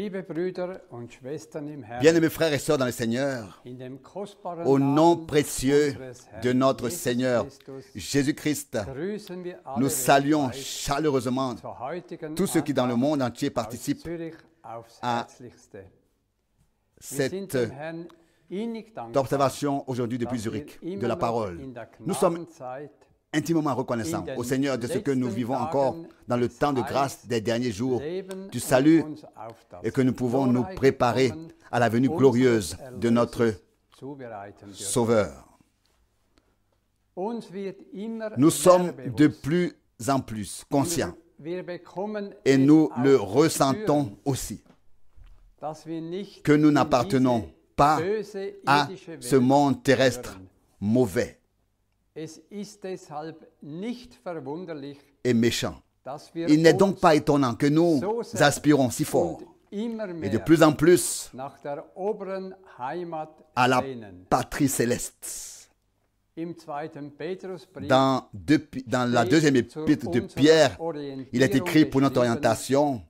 Liebe Brüder und Schwestern im Herrn, Bien-aimés frères et sœurs dans le Seigneur, in dem kostbaren au nom Namen précieux unseres Herrn de notre Jesus Seigneur Christus Jésus-Christ, grüßen wir alle nous saluons weltweit chaleureusement zur heutigen tous ceux qui dans le Andacht monde entier aus participent Zürich aufs à Herzlichste. Wir sind cette dem Herrn innig dankbar, observation aujourd'hui depuis dass wir Zurich de immer la noch parole. in der Nous sommes Gnadenzeit intimement reconnaissants au Seigneur de ce que nous vivons encore dans le temps de grâce des derniers jours, leben du und salut, uns auf das et que nous pouvons nous glorreiche préparer Kommen à la venue unseres glorieuse de notre Erlösers zubereiten dürfen. Sauveur. Uns wird immer Nous sommes mehr de bewusst. plus en plus conscients Wir bekommen et es nous auch le zu ressentons spüren, aussi, dass wir nicht que nous in n'appartenons diese pas böse à irdische ce Welt monde terrestre gehören. mauvais Es ist deshalb nicht verwunderlich, et méchant. dass wir Il n'est donc uns pas étonnant que nous so sehr aspirons si fort und immer et de mehr plus en plus nach der oberen Heimat à la sehnen. patrie céleste. Im zweiten Petrusbrief Dans la deuxième épître de Pierre, il est écrit pour notre orientation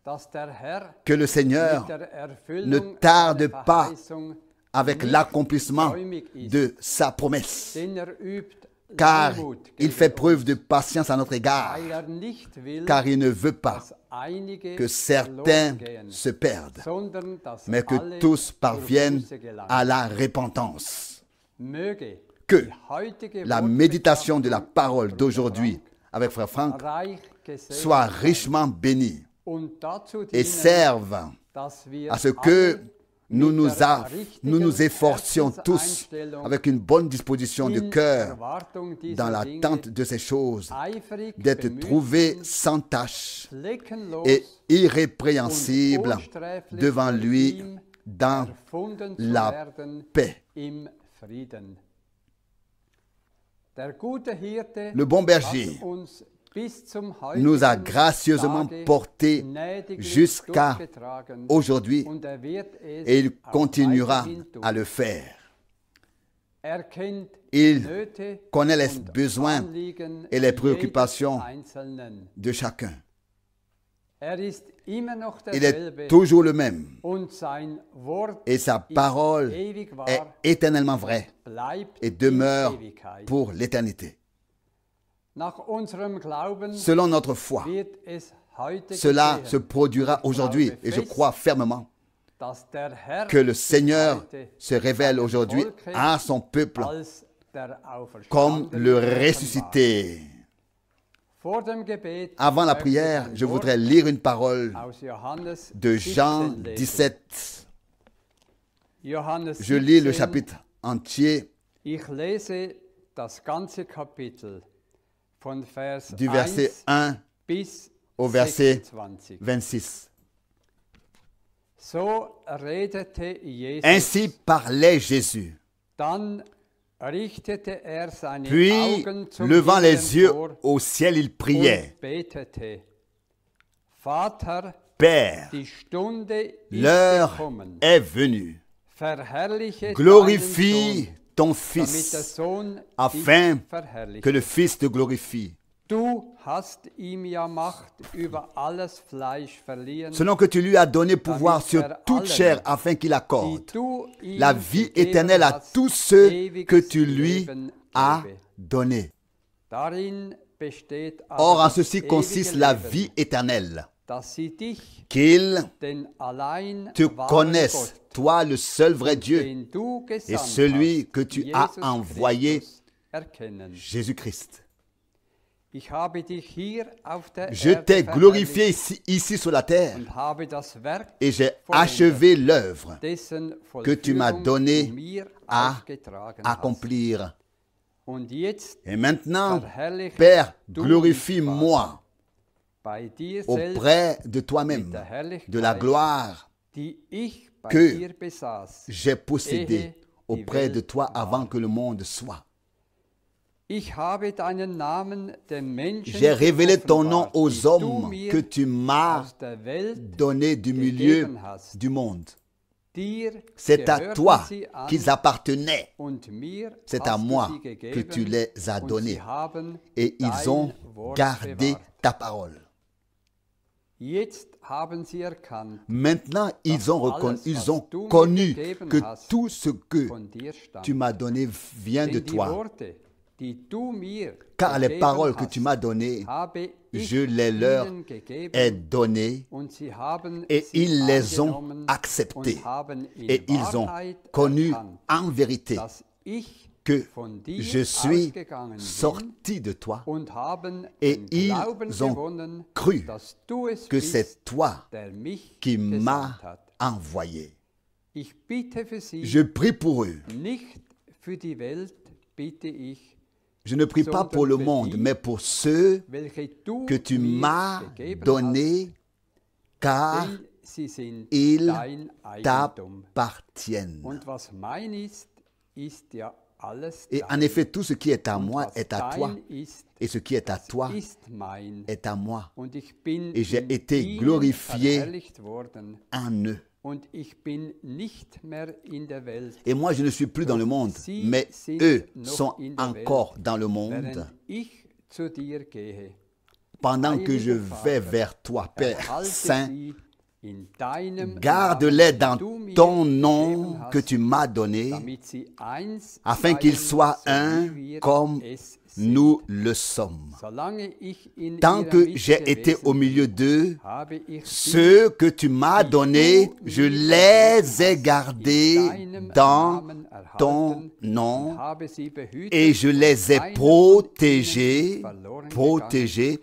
dass der Herr que le Seigneur mit der Erfüllung ne tarde seiner pas Verheißung avec nicht l'accomplissement säumig ist, de sa promesse, denn übt car Langmut il gegen fait preuve uns, de patience à notre égard, weil nicht will, car il ne veut pas dass einige que certains verloren gehen, se perdent, sondern dass mais que alle tous zur parviennent Buße gelangen. à la repentance. Möge Que die heutige la méditation de la parole d'aujourd'hui avec Frère Franck reich gesegnet soit sein richement bénie und dazu et dienen, serve dass wir à ce que alle nous mit der richtigen nous efforcions tous Herzenseinstellung avec une bonne disposition de in cœur Erwartung dieser dans Dinge l'attente de ces choses, eifrig d'être bemüht trouvés sind, sans tache fleckenlos et und irrépréhensibles unsträflich devant von lui ihm dans erfunden zu la werden paix. im Frieden. Der gute Hirte Le bon berger hat uns bis zum nous a heutigen gracieusement Tage portés gnädiglich jusqu'à durchgetragen aujourd'hui und wird es et il auch continuera weiterhin tun. à le faire. Er kennt Il Nöte connaît les und besoins Anliegen et les jedes préoccupations Einzelnen. de chacun. Er ist immer noch Il derselbe est toujours le même und sein Wort et sa ist parole ewig wahr, est éternellement vraie bleibt et in demeure Ewigkeit. pour l'éternité. Nach unserem Glauben Selon notre foi, wird es heute cela se geschehen, produira aujourd'hui et je crois fermement dass der Herr que le sich Seigneur heute se révèle seinem aujourd'hui Volke à son peuple als der comme Auferstandene le offenbart. ressuscité. Vor dem Gebet Avant la möchte ich prière, ein je Wort voudrais lire une parole aus Johannes de Jean 17 lesen. 17. Johannes Je lis le 17, chapitre entier Ich lese das ganze Kapitel von Vers du verset 1 1 bis au verset 26. 26. So redete Jesus. Ainsi parlait Jésus. Dann richtete er seine Puis, Augen zum levant Himmel les yeux empor au ciel, il priait. und betete. Vater, Père, die Stunde ist l'heure gekommen. est venue. Verherrliche Glorifie deinen ton Sohn, damit der Fils, Sohn afin dich verherrliche. que le Fils te glorifie. Du hast ihm ja Macht über alles Fleisch verliehen, Selon que tu lui as donné pouvoir damit sur toute allen, chair, afin qu'il die accorde du ihm la vie gegeben éternelle à hast, tous ceux ewiges que tu lui Leben as gebe. donnés. Darin besteht Or, aber en ceci das consiste ewige la Leben, vie éternelle, dass sie dich, qu'ils den allein te wahren connaissent, Gott, toi le seul vrai Dieu, den du et gesandt celui hast, que tu Jesus as envoyé, Christus, erkennen. Jésus-Christ. Ich habe dich hier auf der Je Erde t'ai glorifié verherrlicht ici sur la terre und habe das Werk et j'ai vollendet, achevé l'œuvre dessen que tu m'as Vollführung donné du mir à aufgetragen hast. accomplir. Und jetzt Et maintenant, verherrliche Père, du glorifie-moi mich, bei dir selbst, auprès de mit toi-même, der Herrlichkeit, de la gloire die ich bei que dir besaß, j'ai possédée ehe die auprès de Welt toi war. avant que le monde soit. Ich habe deinen Namen den Menschen J'ai révélé ton nom geoffenbart, aux die du hommes mir que tu m'as aus der Welt donnés du milieu gegeben hast. du monde. Dir C'est à gehörten toi sie an qu'ils appartenaient. und mir C'est à hast du moi sie que gegeben tu les as und donnés. sie haben Et ils dein ont Wort gardé bewahrt. ta parole. Maintenant, ils ont connu que tout ce que tu m'as donné vient de toi. Car les paroles que tu m'as données, je les leur ai données et ils les ont acceptées. Et ils ont connu en vérité que je suis sorti de toi et ils ont cru que c'est toi qui m'as envoyé. Je prie pour eux. Je ne prie pas pour le monde, mais pour ceux que tu m'as donnés, car ils t'appartiennent. Et en effet, tout ce qui est à moi est à toi, et ce qui est à toi est à moi. Et j'ai été glorifié en eux. Et moi, je ne suis plus dans le monde, mais eux sont encore dans le monde. Pendant que je vais vers toi, Père Saint, garde-les dans ton nom que tu m'as donné, afin qu'ils soient un comme nous le sommes. Tant que j'ai été au milieu d'eux, ceux que tu m'as donnés, je les ai gardés dans ton nom et je les ai protégés,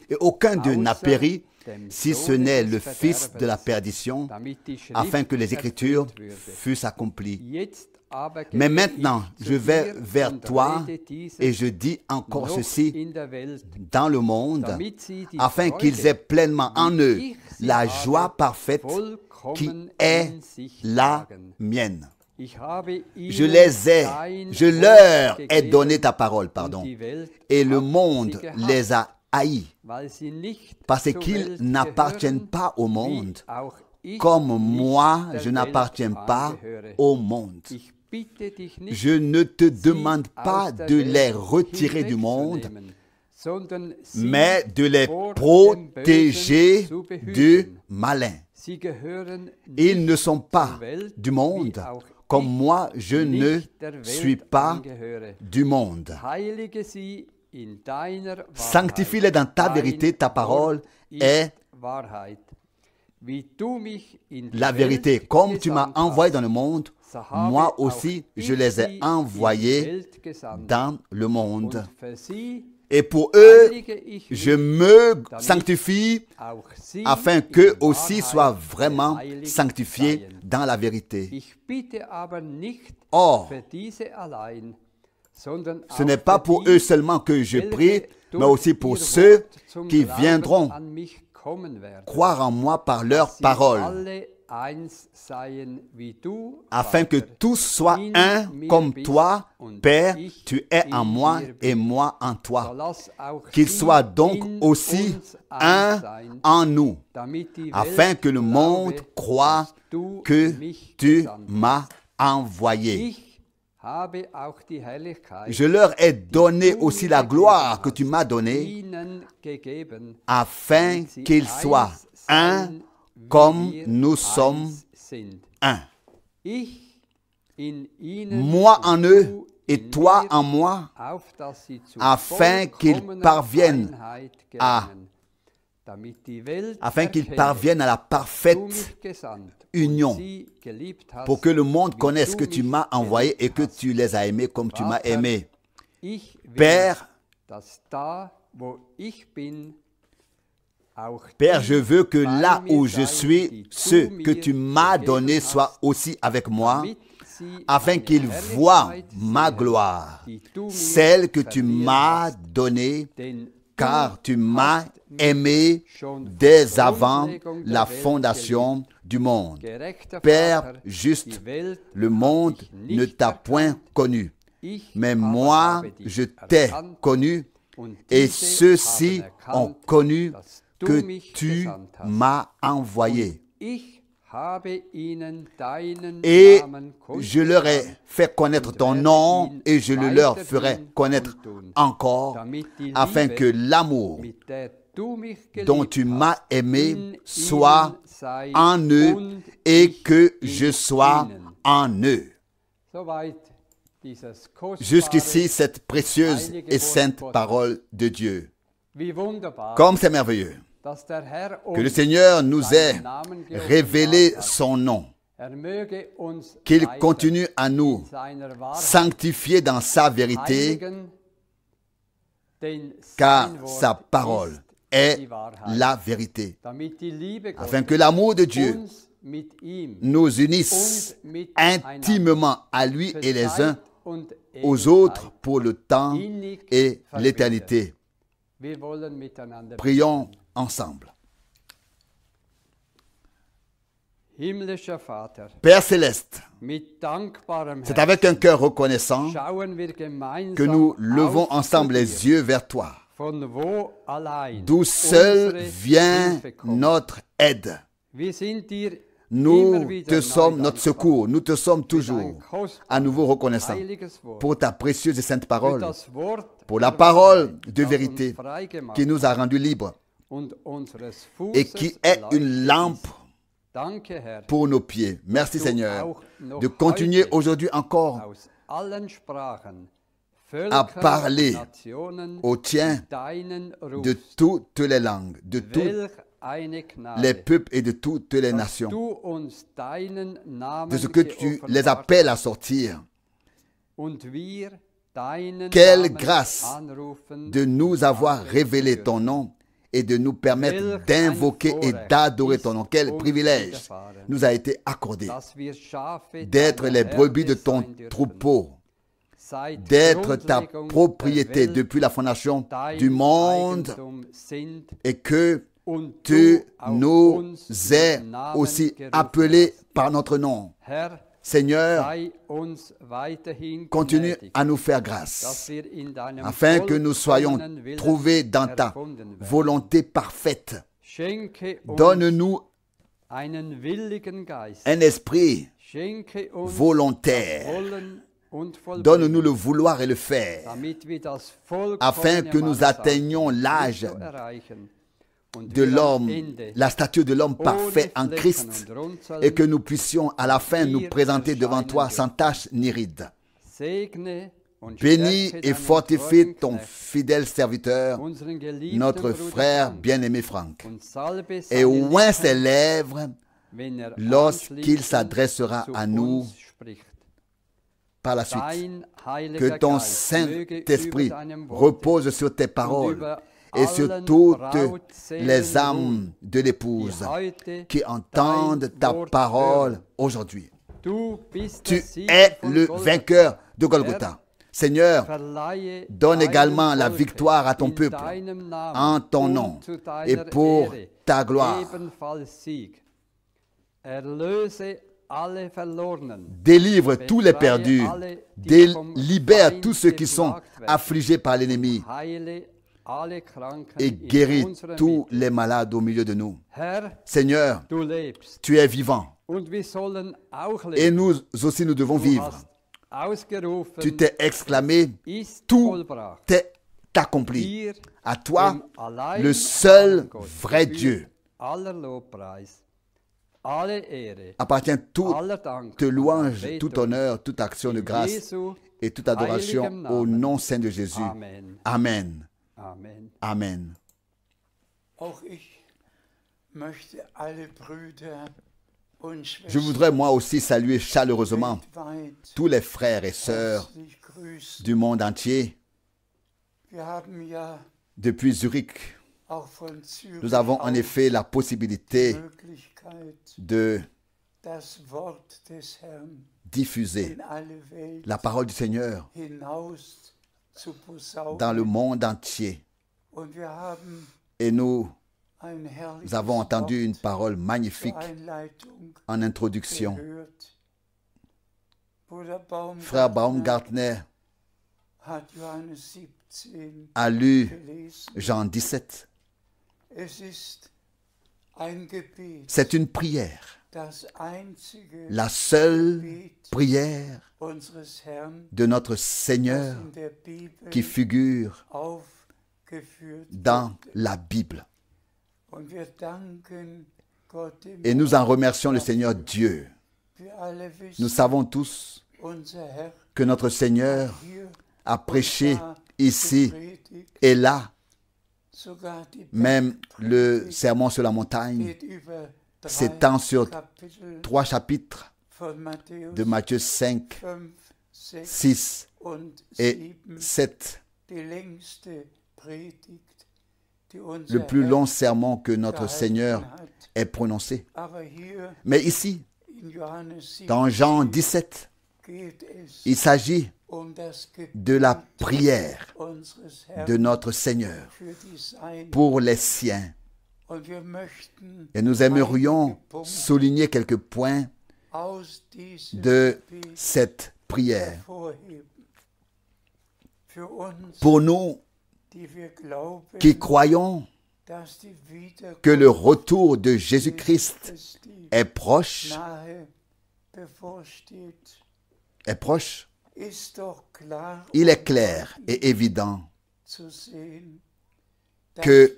et aucun d'eux n'a péri, si ce n'est le fils de la perdition, afin que les Écritures fussent accomplies. Mais maintenant, je vais vers toi et je dis encore ceci dans le monde, afin qu'ils aient pleinement en eux la joie parfaite qui est la mienne. Je leur ai donné ta parole, et le monde les a haïs, parce qu'ils n'appartiennent pas au monde, comme moi je n'appartiens pas au monde. Je ne te demande pas de les retirer du monde, mais de les protéger du malin. Ils ne sont pas du monde, comme moi je ne suis pas du monde. Sanctifie-les dans ta vérité, ta parole est la vérité. Comme tu m'as envoyé dans le monde, moi aussi je les ai envoyés dans le monde. Et pour eux, je me sanctifie afin qu'eux aussi soient vraiment sanctifiés dans la vérité. Or, ce n'est pas pour eux seulement que je prie, mais aussi pour ceux qui viendront croire en moi par leurs paroles, afin que tous soient un comme toi, Père, tu es en moi et moi en toi. Qu'ils soient donc aussi un en nous, afin que le monde croie que tu m'as envoyé. Je leur ai donné aussi la gloire que tu m'as donnée, afin qu'ils soient un comme nous sommes un. Moi en eux et toi en moi, afin qu'ils parviennent à la parfaite union, pour que le monde connaisse que tu m'as envoyé et que tu les as aimés comme tu m'as aimé. Père, je veux que là où je suis, ceux que tu m'as donnés soient aussi avec moi, afin qu'ils voient ma gloire, celle que tu m'as donnée, car tu m'as aimé dès avant la fondation du monde. Père juste, le monde ne t'a point connu, mais moi je t'ai connu, et ceux-ci ont connu que tu m'as envoyé. Et je leur ai fait connaître ton nom, et je le leur ferai connaître encore, afin que l'amour dont tu m'as aimé soit en eux et que je sois en eux. Jusqu'ici, cette précieuse et sainte parole de Dieu. Comme c'est merveilleux que le Seigneur nous ait révélé son nom, qu'il continue à nous sanctifier dans sa vérité, car sa parole est la vérité, afin que l'amour de Dieu nous unisse intimement à lui et les uns aux autres pour le temps et l'éternité. Prions ensemble. Père céleste, c'est avec un cœur reconnaissant que nous levons ensemble les yeux vers toi, d'où seul vient notre aide. Nous te sommes notre secours, nous te sommes toujours à nouveau reconnaissants pour ta précieuse et sainte parole, pour la parole de vérité qui nous a rendus libres et qui est une lampe pour nos pieds. Merci Seigneur de continuer aujourd'hui encore à parler aux tiens de toutes les langues, de toutes les peuples et de toutes les nations, de ce que tu les appelles à sortir. Quelle grâce de nous avoir révélé ton nom et de nous permettre d'invoquer et d'adorer ton nom. Quel privilège nous a été accordé d'être les brebis de ton troupeau, d'être ta propriété depuis la fondation du monde et que tu nous aies aussi appelés par notre nom. Seigneur, continue à nous faire grâce, afin que nous soyons trouvés dans ta volonté parfaite. Donne-nous un esprit volontaire. Donne-nous le vouloir et le faire, afin que nous atteignions l'âge de l'homme, la stature de l'homme parfait en Christ, et que nous puissions à la fin nous présenter devant toi sans tache ni ride. Bénis et fortifie ton fidèle serviteur, notre frère bien-aimé Franck, et oint ses lèvres lorsqu'il s'adressera à nous par la suite. Que ton Saint-Esprit repose sur tes paroles et sur toutes les âmes de l'épouse qui entendent ta parole aujourd'hui. Tu es le vainqueur de Golgotha. Seigneur, donne également la victoire à ton peuple en ton nom et pour ta gloire. Délivre tous les perdus, libère tous ceux qui sont affligés par l'ennemi et guéris tous les malades au milieu de nous. Seigneur, tu es vivant et nous aussi nous devons vivre. Tu t'es exclamé, tout est accompli. À toi, le seul vrai Dieu, appartient toute louange, tout honneur, toute action de grâce et toute adoration au nom saint de Jésus. Amen. Amen. Je voudrais moi aussi saluer chaleureusement tous les frères et sœurs du monde entier. Depuis Zurich, nous avons en effet la possibilité de diffuser la parole du Seigneur dans le monde entier. Et nous avons entendu une parole magnifique en introduction. Frère Baumgartner a lu Jean 17. C'est une prière, la seule prière de notre Seigneur qui figure dans la Bible. Et nous en remercions le Seigneur Dieu. Nous savons tous que notre Seigneur a prêché ici et là. Même le sermon sur la montagne s'étend sur 3 chapitres de Matthieu 5, 6 et 7. Le plus long sermon que notre Seigneur ait prononcé. Mais ici, dans Jean 17, il s'agit de la prière de notre Seigneur pour les siens. Et nous aimerions souligner quelques points de cette prière. Pour nous qui croyons que le retour de Jésus-Christ est proche, il est clair et évident que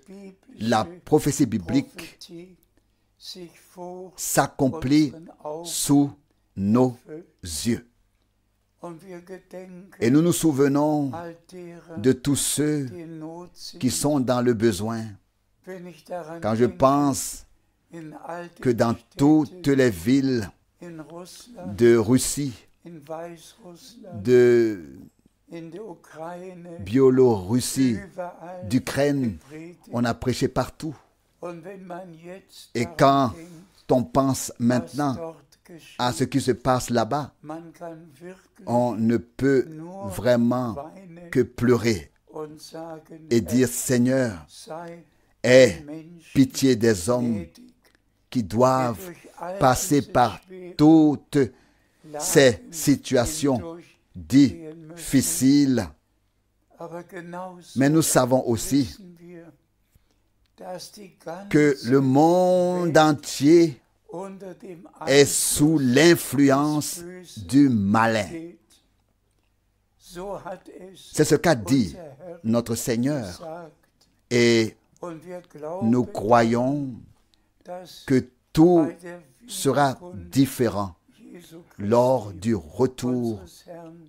la prophétie biblique s'accomplit sous nos yeux. Et nous nous souvenons de tous ceux qui sont dans le besoin. Quand je pense que dans toutes les villes de Russie, de Biélorussie, d'Ukraine, on a prêché partout. Et quand on pense maintenant à ce qui se passe là-bas, on ne peut vraiment que pleurer et dire, Seigneur, aie pitié des hommes qui doivent passer par toutes ces situations difficiles. Mais nous savons aussi que le monde entier est sous l'influence du malin. C'est ce qu'a dit notre Seigneur. Et nous croyons que tout sera différent lors du retour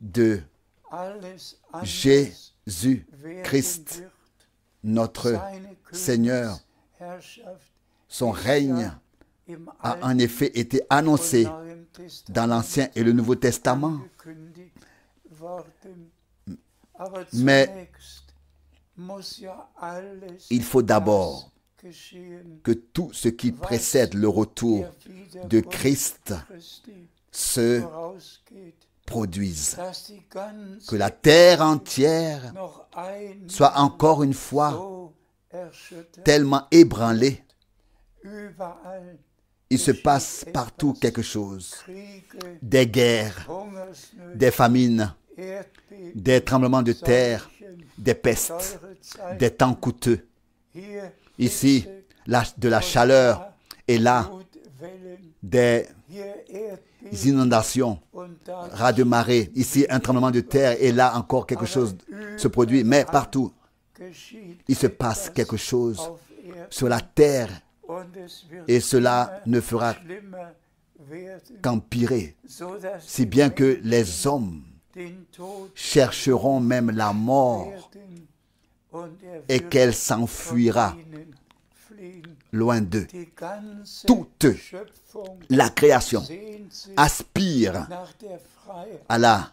de Jésus-Christ, notre Seigneur. Son règne a en effet été annoncé dans l'Ancien et le Nouveau Testament. Mais il faut d'abord que tout ce qui précède le retour de Christ se produise. Que la terre entière soit encore une fois tellement ébranlée. Il se passe partout quelque chose. Des guerres, des famines, des tremblements de terre, des pestes, des temps coûteux. Ici, de la chaleur et là, des inondations, raz de marée. Ici, un tremblement de terre et là encore quelque chose se produit. Mais partout, il se passe quelque chose sur la terre et cela ne fera qu'empirer. Si bien que les hommes chercheront même la mort et qu'elle s'enfuira loin d'eux. Toute la création aspire à la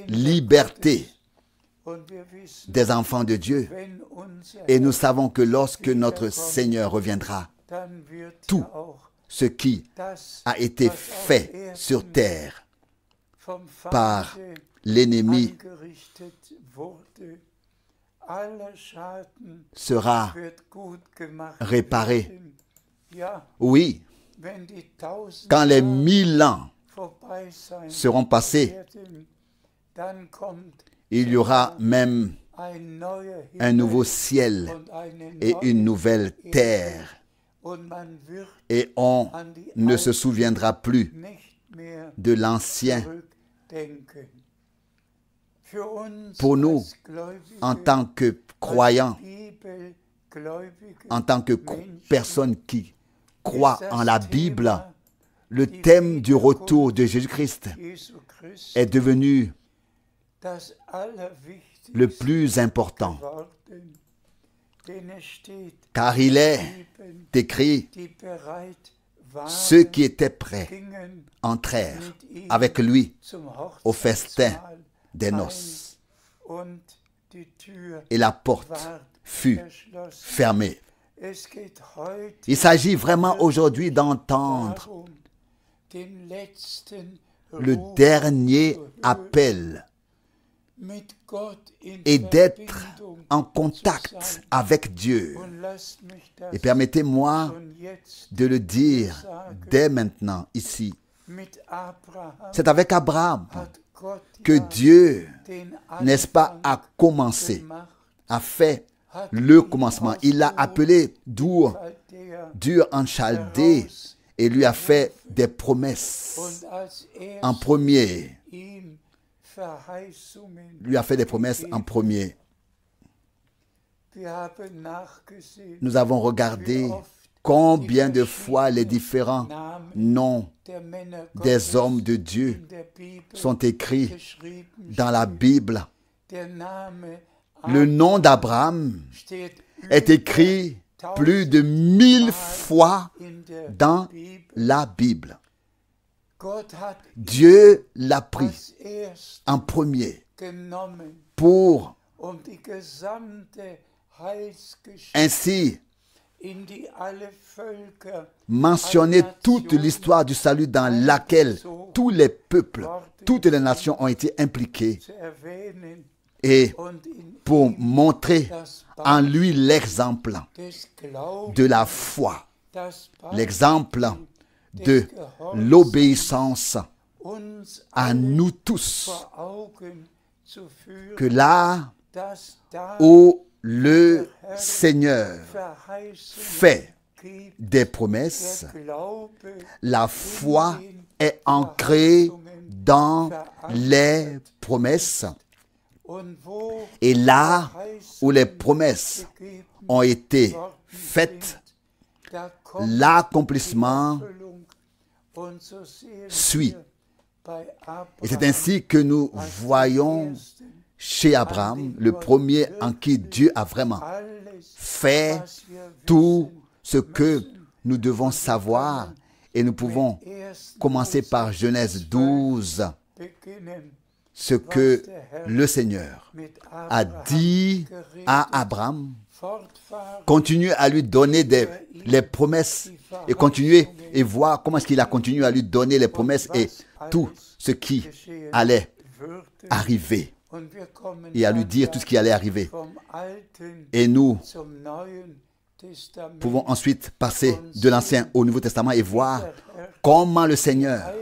liberté des enfants de Dieu. Et nous savons que lorsque notre Seigneur reviendra, tout ce qui a été fait sur terre par l'ennemi sera réparé. Oui, quand les 1000 ans seront passés, il y aura même un nouveau ciel et une nouvelle terre. Et on ne se souviendra plus de l'ancien. Pour nous, en tant que croyants, en tant que personnes qui croient en la Bible, le thème du retour de Jésus-Christ est devenu le plus important. Car il est écrit, ceux qui étaient prêts entrèrent avec lui au festin des noces. Et la porte fut fermée. Il s'agit vraiment aujourd'hui d'entendre le dernier appel et d'être en contact avec Dieu. Et permettez-moi de le dire dès maintenant ici. C'est avec Abraham que Dieu, n'est-ce pas, a commencé, a fait le commencement. Il l'a appelé Dur en Chaldée et lui a fait des promesses. En premier, lui a fait des promesses en premier. Nous avons regardé combien de fois les différents noms des hommes de Dieu sont écrits dans la Bible. Le nom d'Abraham est écrit plus de 1000 fois dans la Bible. Dieu l'a pris en premier pour ainsi mentionner toute l'histoire du salut dans laquelle tous les peuples, toutes les nations ont été impliquées et pour montrer en lui l'exemple de la foi, l'exemple de l'obéissance à nous tous, que là où le Seigneur fait des promesses, la foi est ancrée dans les promesses. Et là où les promesses ont été faites, l'accomplissement suit. Et c'est ainsi que nous voyons chez Abraham, le premier en qui Dieu a vraiment fait tout ce que nous devons savoir. Et nous pouvons commencer par Genèse 12, ce que le Seigneur a dit à Abraham. Continuez à lui donner les promesses et continuez et voir comment est-ce qu'il a continué à lui donner les promesses et tout ce qui allait arriver. Et à lui dire tout ce qui allait arriver. Et nous pouvons ensuite passer de l'Ancien au Nouveau Testament et voir comment le Seigneur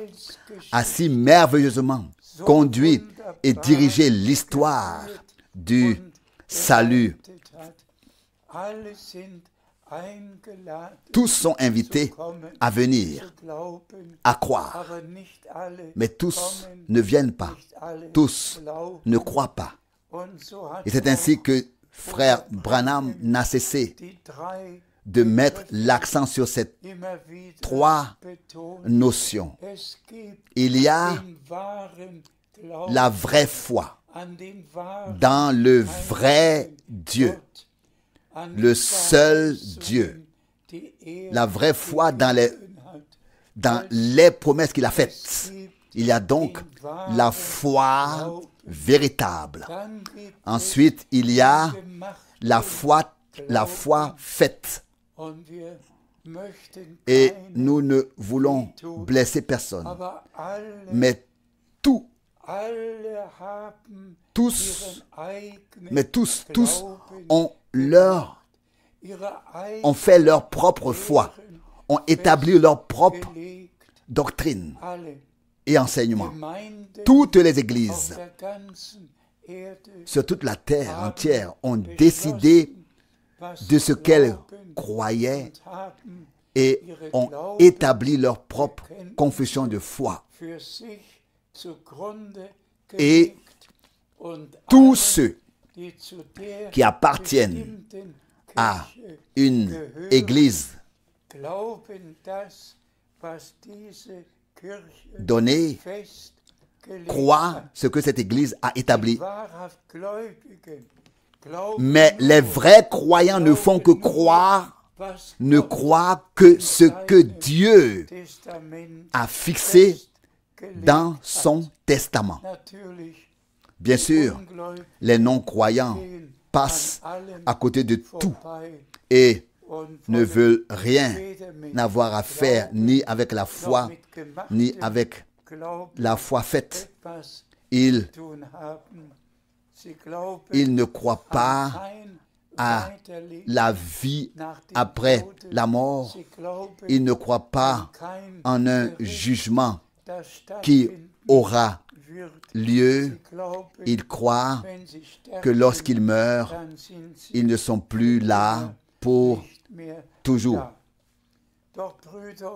a si merveilleusement conduit et dirigé l'histoire du salut. Tous sont invités à venir, à croire, mais tous ne viennent pas, tous ne croient pas. Et c'est ainsi que frère Branham n'a cessé de mettre l'accent sur ces trois notions. Il y a la vraie foi dans le vrai Dieu, le seul Dieu, la vraie foi dans les promesses qu'il a faites. Il y a donc la foi véritable. Ensuite, il y a la foi faite. Et nous ne voulons blesser personne. Mais tous ont fait leur propre foi, ont établi leur propre doctrine et enseignement. Toutes les églises sur toute la terre entière ont décidé de ce qu'elles croyaient et ont établi leur propre confession de foi. Et tous ceux qui appartiennent à une église donnée croient ce que cette église a établi. Mais les vrais croyants ne font que croire, ne croient que ce que Dieu a fixé dans son testament. Bien sûr, les non-croyants passent à côté de tout et ne veulent rien n'avoir à faire ni avec la foi, ni avec la foi faite. Ils ne croient pas à la vie après la mort. Ils ne croient pas en un jugement qui aura lieu. Ils croient que lorsqu'ils meurent, ils ne sont plus là pour toujours.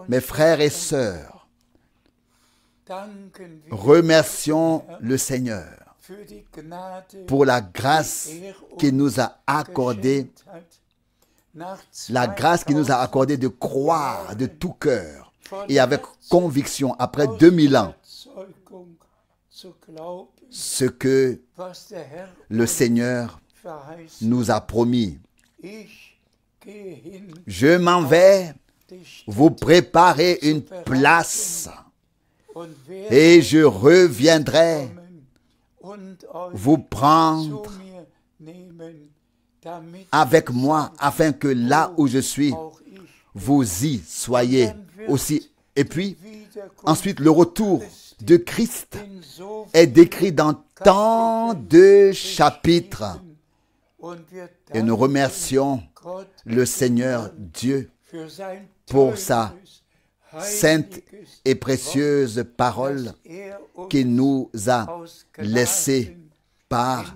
Mes frères et sœurs, remercions le Seigneur pour la grâce qu'il nous a accordée, la grâce qu'il nous a accordée de croire de tout cœur et avec conviction après 2000 ans ce que le Seigneur nous a promis. Je m'en vais vous préparer une place et je reviendrai vous prendre avec moi afin que là où je suis, vous y soyez aussi. Et puis, ensuite, le retour de Christ est décrit dans tant de chapitres. Et nous remercions le Seigneur Dieu pour sa sainte et précieuse parole qu'il nous a laissée par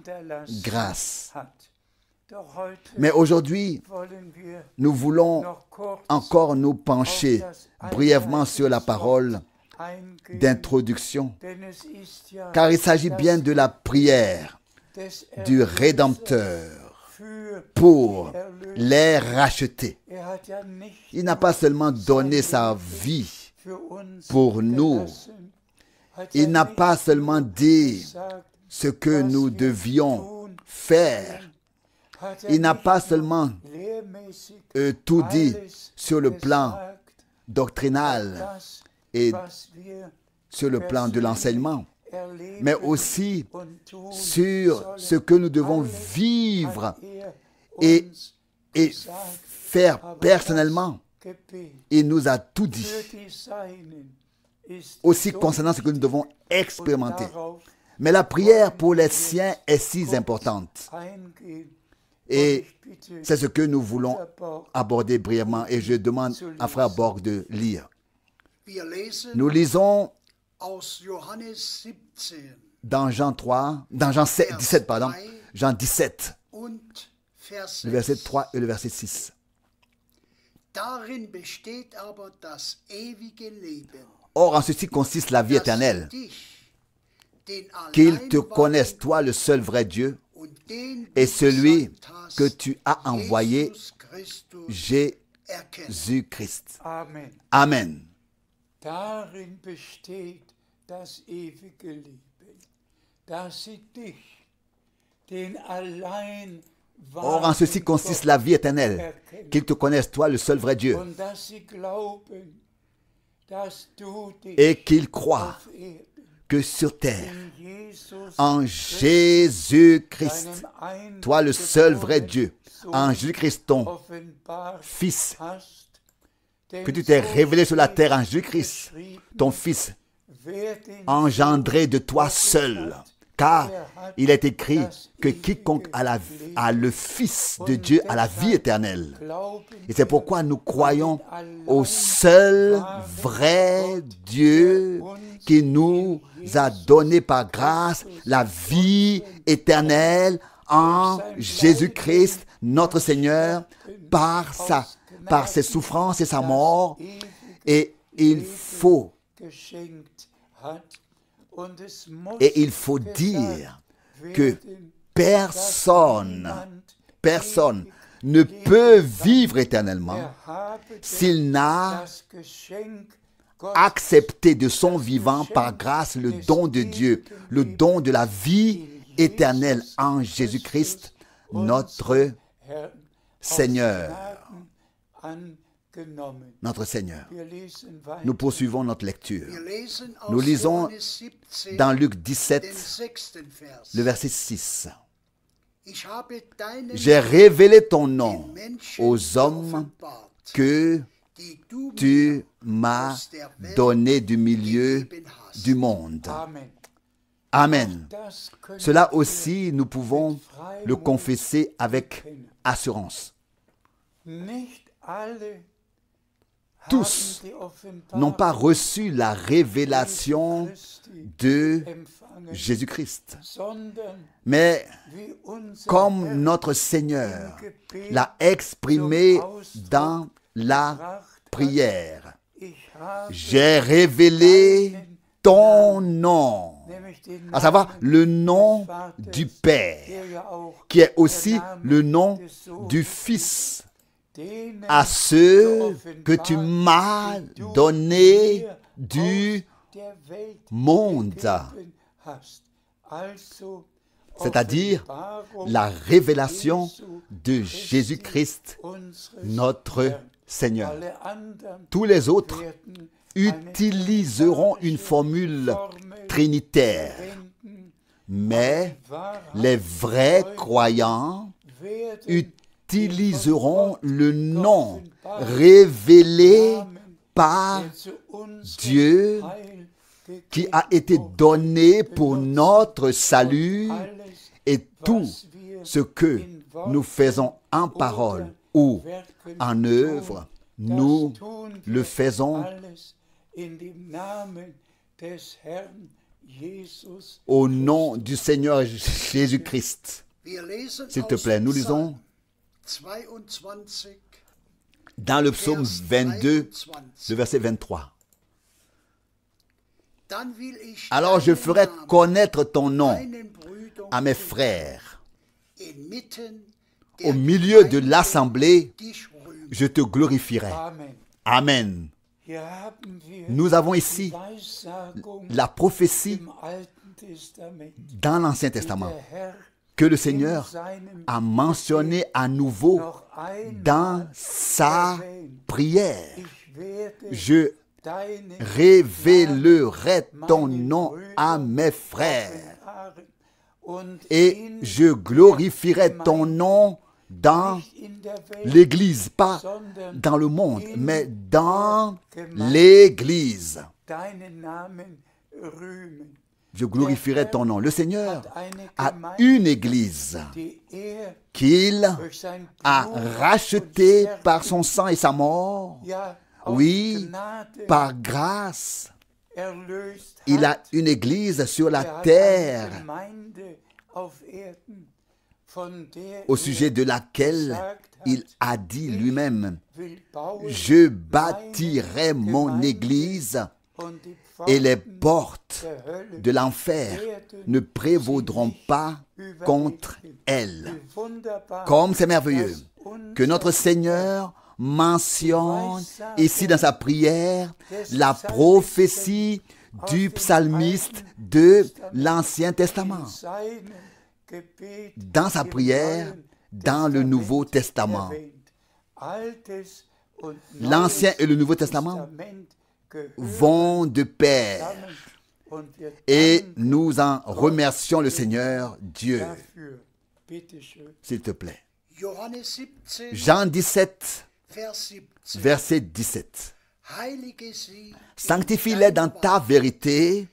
grâce. Mais aujourd'hui, nous voulons encore nous pencher brièvement sur la parole d'introduction, car il s'agit bien de la prière du Rédempteur pour les racheter. Il n'a pas seulement donné sa vie pour nous, il n'a pas seulement dit ce que nous devions faire, il n'a pas seulement tout dit sur le plan doctrinal et sur le plan de l'enseignement, mais aussi sur ce que nous devons vivre et faire personnellement. Il nous a tout dit, aussi concernant ce que nous devons expérimenter. Mais la prière pour les siens est si importante. Et c'est ce que nous voulons aborder brièvement. Et je demande à Frère Borg de lire. Nous lisons dans Jean 3, dans Jean 17, pardon, Jean 17, le verset 3 et le verset 6. Or, en ceci consiste la vie éternelle, qu'ils te connaissent, toi, le seul vrai Dieu, et celui que tu as envoyé, Jésus-Christ. Amen. Or, en ceci consiste la vie éternelle, qu'ils te connaissent, toi, le seul vrai Dieu, et qu'ils croient que sur terre, en Jésus-Christ, toi, le seul vrai Dieu, en Jésus-Christ, ton Fils, que tu t'es révélé sur la terre en Jésus-Christ, ton Fils, engendré de toi seul. Car il est écrit que quiconque a le Fils de Dieu a la vie éternelle. Et c'est pourquoi nous croyons au seul vrai Dieu qui nous a donné par grâce la vie éternelle en Jésus-Christ, notre Seigneur, par ses souffrances et sa mort. Et il faut dire que personne ne peut vivre éternellement s'il n'a accepté de son vivant par grâce le don de Dieu, le don de la vie éternelle en Jésus-Christ, notre Seigneur. Notre Seigneur. Nous poursuivons notre lecture. Nous lisons dans Luc 17, le verset 6. J'ai révélé ton nom aux hommes que tu m'as donné du milieu du monde. Amen. Cela aussi, nous pouvons le confesser avec assurance. Tous n'ont pas reçu la révélation de Jésus-Christ. Mais comme notre Seigneur l'a exprimé dans la prière, j'ai révélé ton nom, à savoir le nom du Père, qui est aussi le nom du Fils, à ceux que tu m'as donnés du monde, c'est-à-dire la révélation de Jésus-Christ, notre Seigneur. Tous les autres utiliseront une formule trinitaire, mais les vrais croyants utiliseront le nom révélé par Dieu qui a été donné pour notre salut, et tout ce que nous faisons en parole ou en œuvre, nous le faisons au nom du Seigneur Jésus-Christ. S'il te plaît, nous lisons dans le psaume 22, le verset 23. Alors je ferai connaître ton nom à mes frères. Au milieu de l'assemblée, je te glorifierai. Amen. Nous avons ici la prophétie dans l'Ancien Testament que le Seigneur a mentionné à nouveau dans sa prière. Je révélerai ton nom à mes frères et je glorifierai ton nom dans l'Église, pas dans le monde, mais dans l'Église. Je glorifierai ton nom. Le Seigneur a une Église qu'il a rachetée par son sang et sa mort. Oui, par grâce, il a une Église sur la terre au sujet de laquelle il a dit lui-même, « Je bâtirai mon Église et les portes de l'enfer ne prévaudront pas contre elle. » Comme c'est merveilleux que notre Seigneur mentionne ici dans sa prière la prophétie du psalmiste de l'Ancien Testament. Dans sa prière, dans le Nouveau Testament. L'Ancien et le Nouveau Testament vont de pair. Et nous en remercions le Seigneur Dieu. S'il te plaît. Jean 17, verset 17. Sanctifie-les dans ta vérité,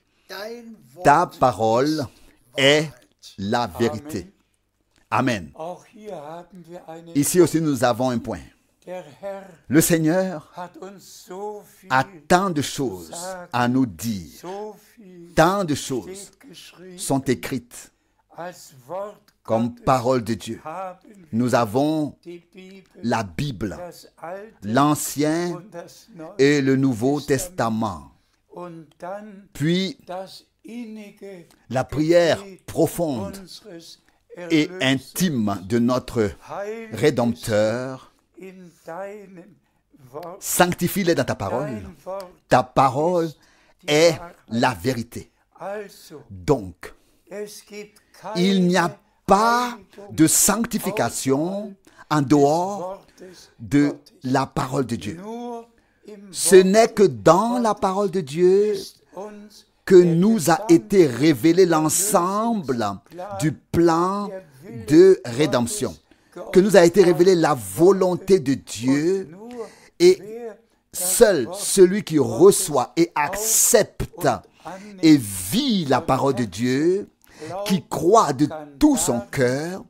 ta parole est la vérité. Amen. Ici aussi nous avons un point. Le Seigneur a tant de choses à nous dire. Tant de choses sont écrites comme parole de Dieu. Nous avons la Bible, l'Ancien et le Nouveau Testament. Puis la prière profonde et intime de notre Rédempteur. Sanctifie-les dans ta parole. Ta parole est la vérité. Donc, il n'y a pas de sanctification en dehors de la parole de Dieu. Ce n'est que dans la parole de Dieu que nous a été révélé l'ensemble du plan de rédemption, que nous a été révélé la volonté de Dieu, et seul celui qui reçoit et accepte et vit la parole de Dieu, qui croit de tout son cœur,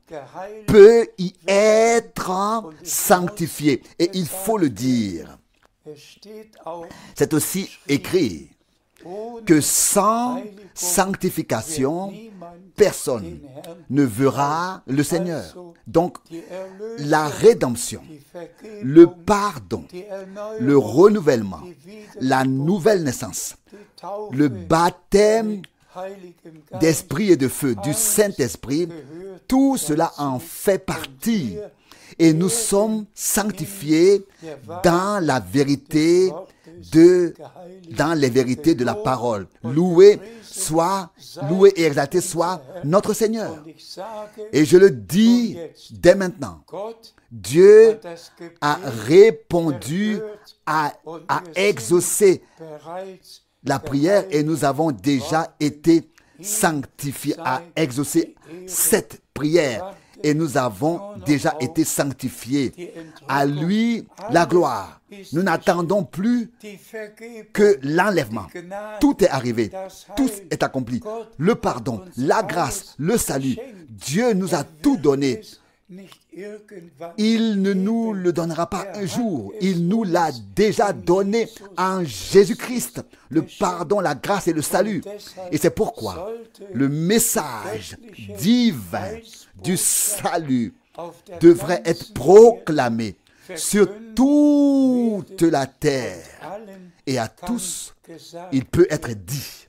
peut y être sanctifié. Et il faut le dire. C'est aussi écrit que sans sanctification, personne ne verra le Seigneur. Donc, la rédemption, le pardon, le renouvellement, la nouvelle naissance, le baptême d'esprit et de feu, du Saint-Esprit, tout cela en fait partie. Et nous sommes sanctifiés dans la vérité dans les vérités de la parole. Loué et exalté soit notre Seigneur. Et je le dis dès maintenant, Dieu a répondu, a exaucé la prière, et nous avons déjà été sanctifiés, à exaucer cette prière, et nous avons déjà été sanctifiés. À lui la gloire. Nous n'attendons plus que l'enlèvement. Tout est arrivé, tout est accompli. Le pardon, la grâce, le salut. Dieu nous a tout donné. Il ne nous le donnera pas un jour. Il nous l'a déjà donné en Jésus-Christ. Le pardon, la grâce et le salut. Et c'est pourquoi le message divin du salut devrait être proclamé sur toute la terre. Et à tous, il peut être dit.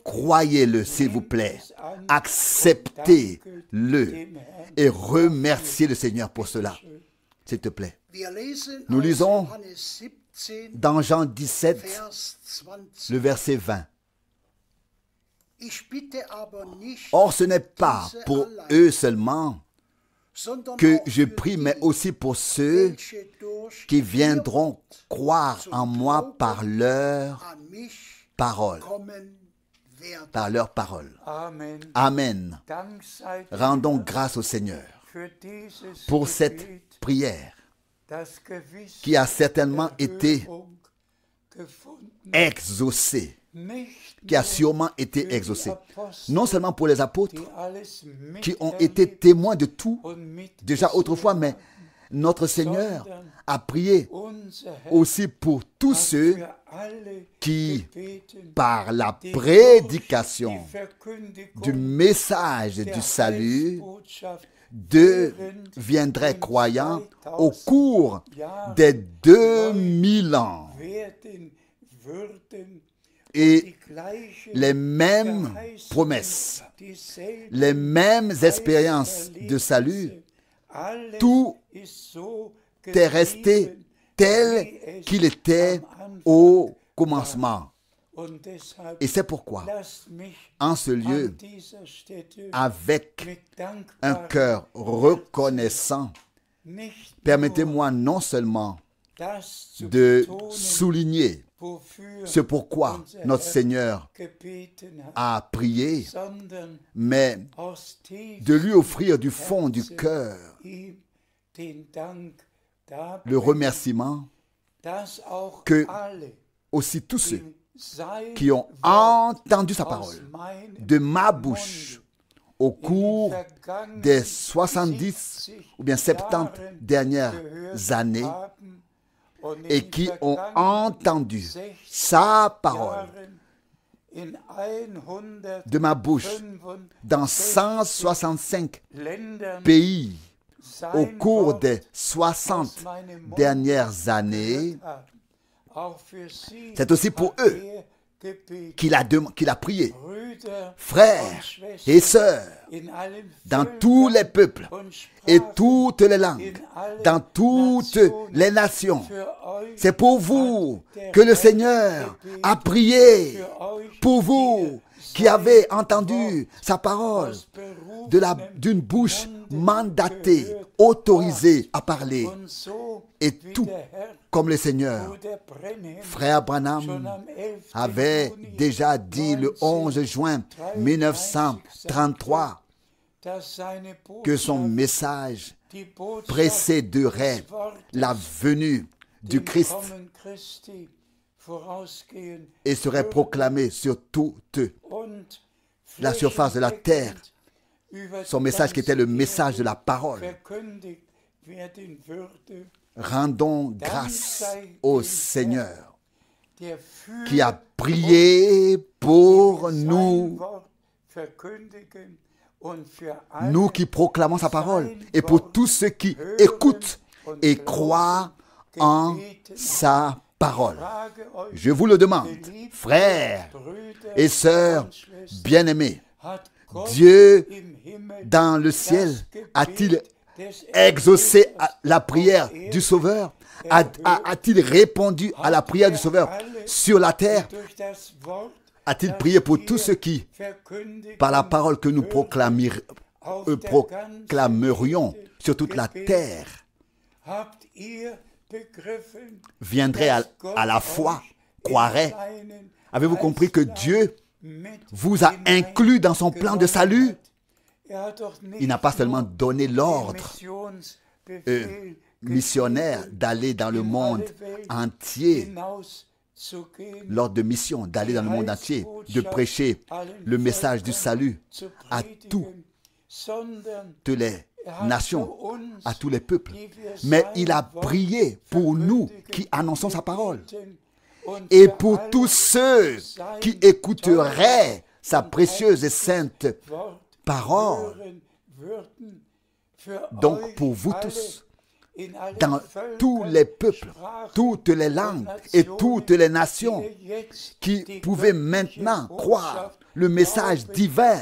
Croyez-le, s'il vous plaît. Acceptez-le et remerciez le Seigneur pour cela. S'il te plaît. Nous lisons dans Jean 17, le verset 20. Or, ce n'est pas pour eux seulement que je prie, mais aussi pour ceux qui viendront croire en moi par leur parole. Par leur parole. Amen. Rendons grâce au Seigneur pour cette prière qui a certainement été exaucée, qui a sûrement été exaucée. Non seulement pour les apôtres qui ont été témoins de tout déjà autrefois, mais notre Seigneur a prié aussi pour tous ceux qui, par la prédication du message du salut, deviendraient croyants au cours des 2000 ans. Et les mêmes promesses, les mêmes expériences de salut, tout est resté tel qu'il était au commencement. Et c'est pourquoi, en ce lieu, avec un cœur reconnaissant, permettez-moi non seulement de souligner ce pourquoi notre Seigneur a prié, mais de lui offrir du fond du cœur le remerciement que aussi tous ceux qui ont entendu sa parole de ma bouche au cours des 70 ou bien 70 dernières années et qui ont entendu sa parole de ma bouche dans 165 pays au cours des 60 dernières années, c'est aussi pour eux qu'il a prié. Frères et sœurs, dans tous les peuples et toutes les langues, dans toutes les nations, c'est pour vous que le Seigneur a prié, pour vous qui avez entendu sa parole d'une bouche mandatée, autorisée à parler. Et tout comme le Seigneur, frère Branham avait déjà dit le 11 juin 1933 que son message précéderait la venue du Christ et serait proclamé sur toute la surface de la terre. Son message qui était le message de la parole. Rendons grâce au Seigneur qui a prié pour nous, nous qui proclamons sa parole, et pour tous ceux qui écoutent et croient en sa parole. Je vous le demande, frères et sœurs bien-aimés, Dieu dans le ciel a-t-il exaucé la prière du Sauveur? A-t-il répondu à la prière du Sauveur sur la terre? A-t-il prié pour tous ceux qui, par la parole que nous proclamerions sur toute la terre, viendraient à la foi, croiraient? Avez-vous compris que Dieu vous a inclus dans son plan de salut? Il n'a pas seulement donné l'ordre missionnaire d'aller dans le monde entier, l'ordre de mission d'aller dans le monde entier, de prêcher le message du salut à toutes les nations, à tous les peuples. Mais il a prié pour nous qui annonçons sa parole et pour tous ceux qui écouteraient sa précieuse et sainte parole. Donc pour vous tous, dans tous les peuples, toutes les langues et toutes les nations qui pouvaient maintenant croire le message divin,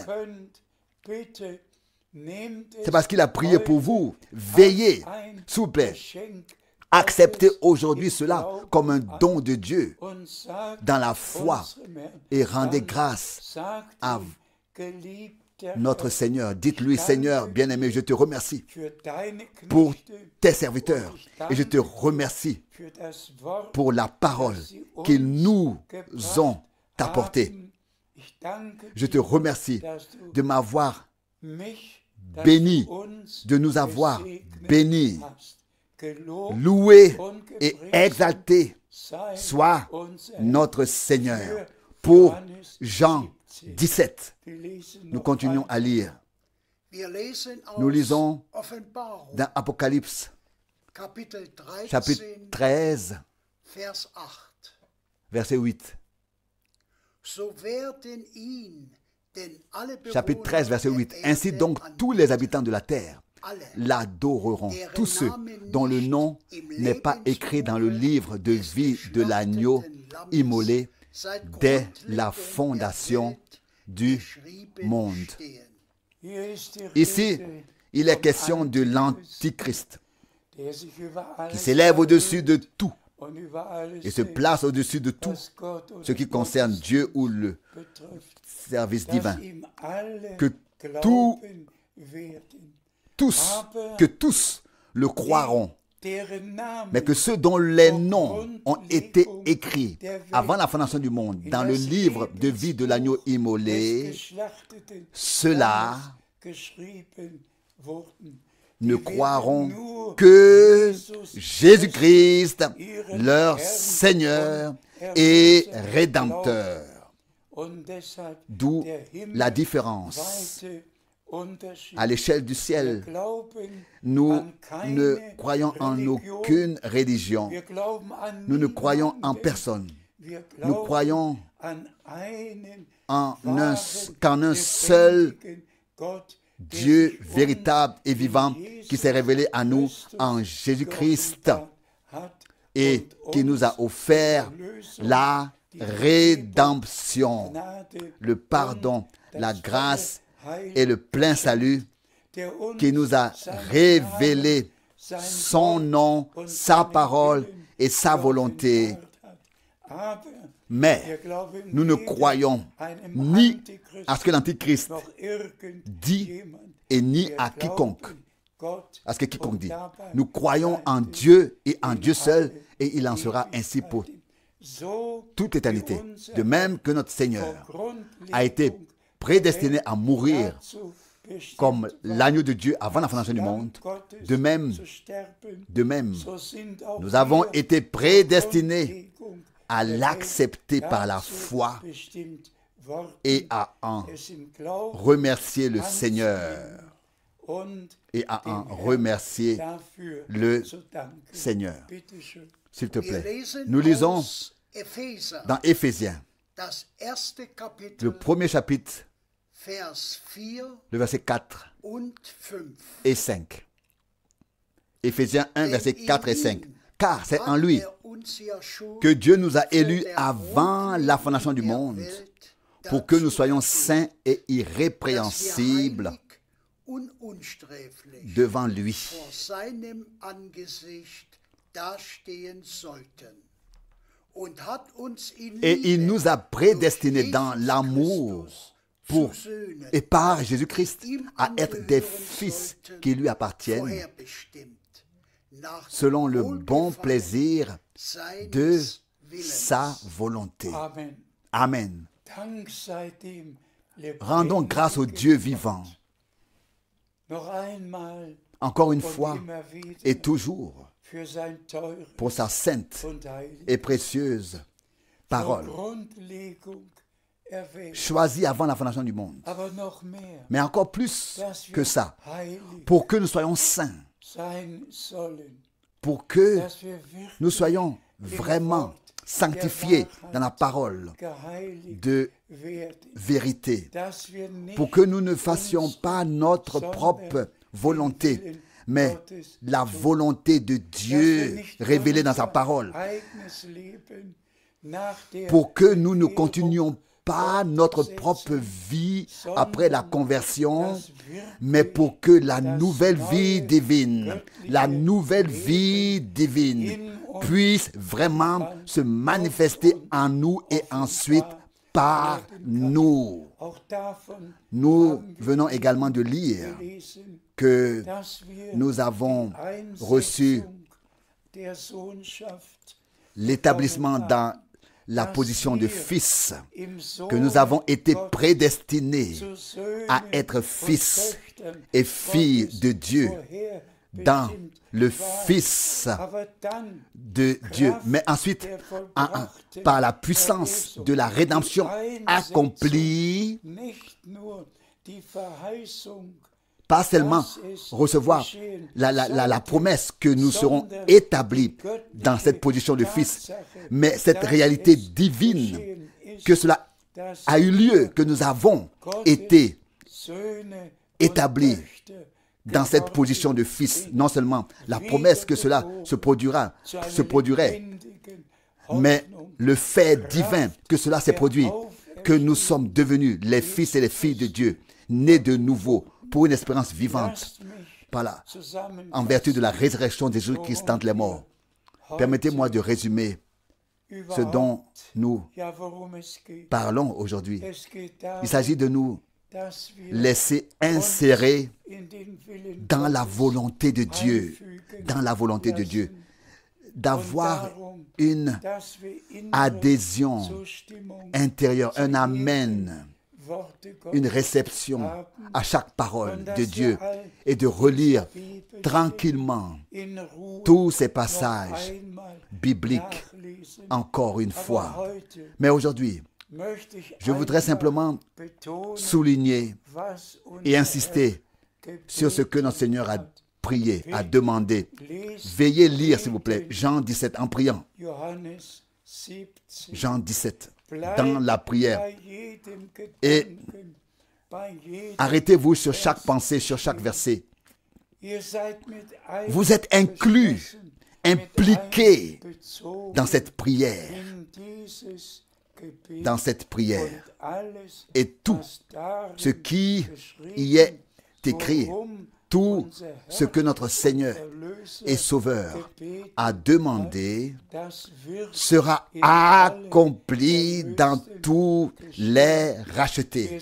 c'est parce qu'il a prié pour vous. Veillez, s'il vous plaît. Acceptez aujourd'hui cela comme un don de Dieu dans la foi et rendez grâce à notre Seigneur. Dites-lui, Seigneur bien-aimé, je te remercie pour tes serviteurs et je te remercie pour la parole qu'ils nous ont apportée. Je te remercie de m'avoir béni, de nous avoir bénis. Loué et exalté soit notre Seigneur. Pour Jean 17, nous continuons à lire. Nous lisons dans Apocalypse, chapitre 13, verset 8. Chapitre 13, verset 8. Ainsi donc, tous les habitants de la terre l'adoreront, tous ceux dont le nom n'est pas écrit dans le livre de vie de l'agneau immolé dès la fondation du monde. Ici, il est question de l'Antichrist qui s'élève au-dessus de tout et se place au-dessus de tout ce qui concerne Dieu ou le service divin. Que tous le croiront, mais que ceux dont les noms ont été écrits avant la fondation du monde dans le livre de vie de l'agneau immolé, ceux-là ne croiront que Jésus-Christ, leur Seigneur et Rédempteur. D'où la différence. À l'échelle du ciel, nous ne croyons en aucune religion. Nous ne croyons en personne. Nous croyons qu'en un seul Dieu véritable et vivant qui s'est révélé à nous en Jésus-Christ et qui nous a offert la rédemption, le pardon, la grâce et le plein salut qui nous a révélé son nom, sa parole et sa volonté. Mais nous ne croyons ni à ce que l'Antichrist dit et ni à quiconque. À ce que quiconque dit. Nous croyons en Dieu et en Dieu seul, et il en sera ainsi pour toute éternité. De même que notre Seigneur a été prédestiné à mourir comme l'agneau de Dieu avant la fondation du monde, de même, nous avons été prédestinés à l'accepter par la foi et à en remercier le Seigneur. Et à en remercier le Seigneur. S'il te plaît. Nous lisons dans Éphésiens, le premier chapitre, le verset 4 et 5. Éphésiens 1, verset 4 et 5. Car c'est en lui que Dieu nous a élus avant la fondation du monde pour que nous soyons saints et irrépréhensibles devant lui. Et il nous a prédestinés dans l'amour pour et par Jésus-Christ à être des fils qui lui appartiennent selon le bon plaisir de sa volonté. Amen. Rendons grâce au Dieu vivant. Encore une fois et toujours pour sa sainte et précieuse parole, choisie avant la fondation du monde. Mais encore plus que ça, pour que nous soyons saints, pour que nous soyons vraiment sanctifiés dans la parole de vérité, pour que nous ne fassions pas notre propre volonté, mais la volonté de Dieu révélée dans sa parole, pour que nous ne continuions pas notre propre vie après la conversion, mais pour que la nouvelle vie divine puisse vraiment se manifester en nous et ensuite par nous. Nous venons également de lire que nous avons reçu l'établissement dans la position de fils, que nous avons été prédestinés à être fils et filles de Dieu dans le Fils de Dieu. Mais ensuite, par la puissance de la rédemption accomplie, pas seulement recevoir la promesse que nous serons établis dans cette position de fils, mais cette réalité divine, que cela a eu lieu, que nous avons été établis dans cette position de fils. Non seulement la promesse que cela se produirait, mais le fait divin que cela s'est produit, que nous sommes devenus les fils et les filles de Dieu, nés de nouveau, pour une espérance vivante, en vertu de la résurrection de Jésus-Christ d'entre les morts. Permettez-moi de résumer ce dont nous parlons aujourd'hui. Il s'agit de nous laisser insérer dans la volonté de Dieu, d'avoir une adhésion intérieure, un amen, une réception à chaque parole de Dieu et de relire tranquillement tous ces passages bibliques encore une fois. Mais aujourd'hui, je voudrais simplement souligner et insister sur ce que notre Seigneur a prié, a demandé. Veuillez lire, s'il vous plaît, Jean 17 en priant. Jean 17, dans la prière. Et arrêtez-vous sur chaque pensée, sur chaque verset. Vous êtes inclus, impliqués dans cette prière. dans cette prière. Et tout ce qui y est écrit, tout ce que notre Seigneur et Sauveur a demandé sera accompli dans tous les rachetés.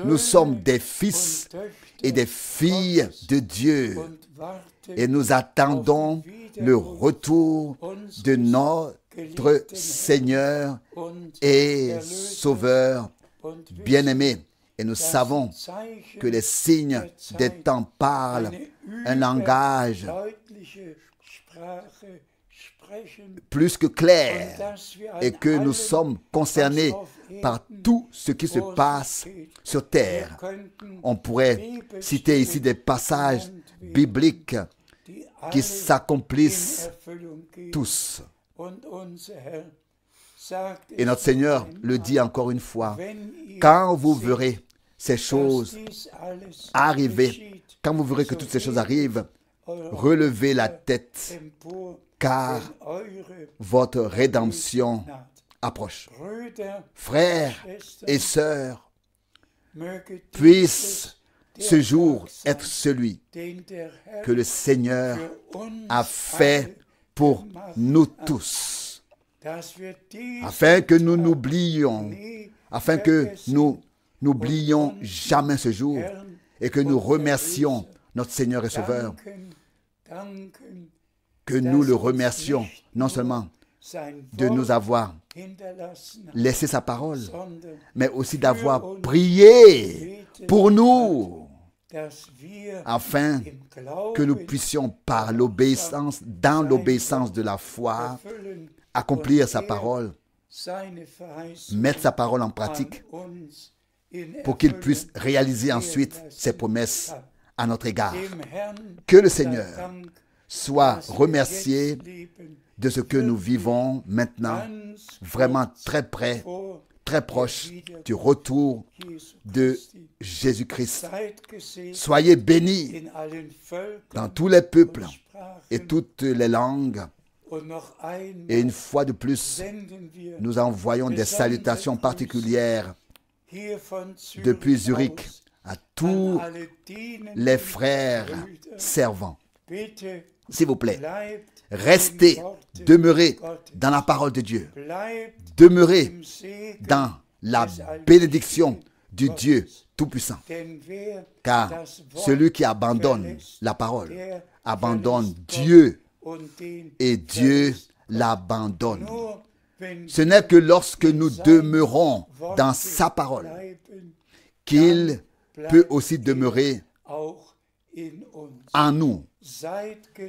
Nous sommes des fils et des filles de Dieu et nous attendons le retour de notre Seigneur et Sauveur bien-aimé. Et nous savons que les signes des temps parlent un langage plus que clair et que nous sommes concernés par tout ce qui se passe sur terre. On pourrait citer ici des passages bibliques qui s'accomplissent tous. Et notre Seigneur le dit encore une fois, quand vous verrez ces choses arriver, quand vous verrez que toutes ces choses arrivent, relevez la tête, car votre rédemption approche. Frères et sœurs, puisse ce jour être celui que le Seigneur a fait pour nous tous, afin que nous n'oublions, afin que nous n'oublions jamais ce jour et que nous remercions notre Seigneur et Sauveur, que nous le remercions non seulement de nous avoir laissé sa parole, mais aussi d'avoir prié pour nous, afin que nous puissions par l'obéissance, dans l'obéissance de la foi, accomplir sa parole, mettre sa parole en pratique, pour qu'il puisse réaliser ensuite ses promesses à notre égard. Que le Seigneur soit remercié de ce que nous vivons maintenant, vraiment très près, très proche du retour de Jésus-Christ. Soyez bénis dans tous les peuples et toutes les langues. Et une fois de plus, nous envoyons des salutations particulières depuis Zurich à tous les frères servants. S'il vous plaît, restez, demeurez dans la parole de Dieu. Demeurez dans la bénédiction du Dieu Tout-Puissant. Car celui qui abandonne la parole abandonne Dieu et Dieu l'abandonne. Ce n'est que lorsque nous demeurons dans sa parole qu'il peut aussi demeurer en nous.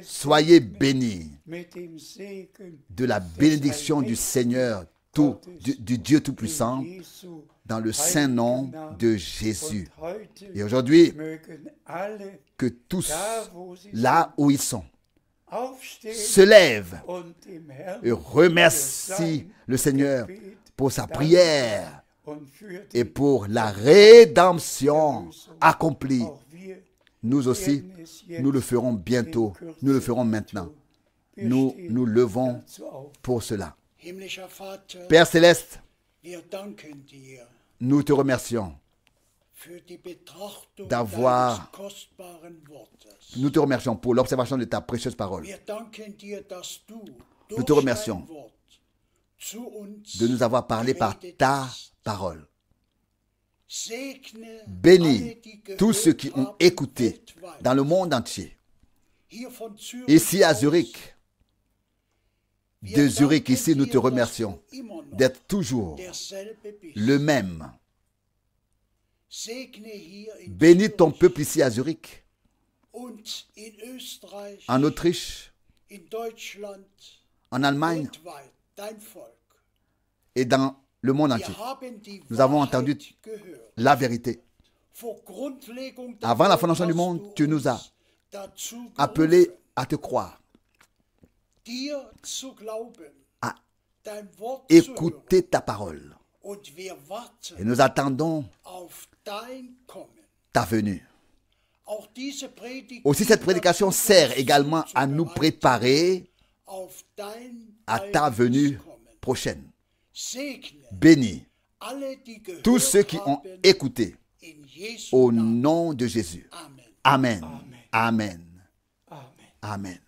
Soyez bénis de la bénédiction du Seigneur, du Dieu Tout-Puissant, dans le saint nom de Jésus. Et aujourd'hui, que tous, là où ils sont, se lèvent et remercient le Seigneur pour sa prière et pour la rédemption accomplie. Nous aussi, nous le ferons bientôt, nous le ferons maintenant. Nous nous levons pour cela. Père Céleste, nous te remercions d'avoir... Nous te remercions pour l'observation de ta précieuse parole. Nous te remercions de nous avoir parlé par ta parole. Bénis tous ceux qui ont écouté dans le monde entier. Ici à Zurich, de Zurich, ici, nous te remercions d'être toujours le même. Bénis ton peuple ici à Zurich, en Autriche, en Allemagne et dans le monde entier. Nous avons entendu la vérité. Avant la fondation du monde, tu nous as appelés à te croire, à écouter ta parole. Et nous attendons ta venue. Aussi, cette prédication sert également à nous préparer à ta venue prochaine. bénis tous ceux qui ont écouté au nom de Jésus. Amen. Amen. Amen.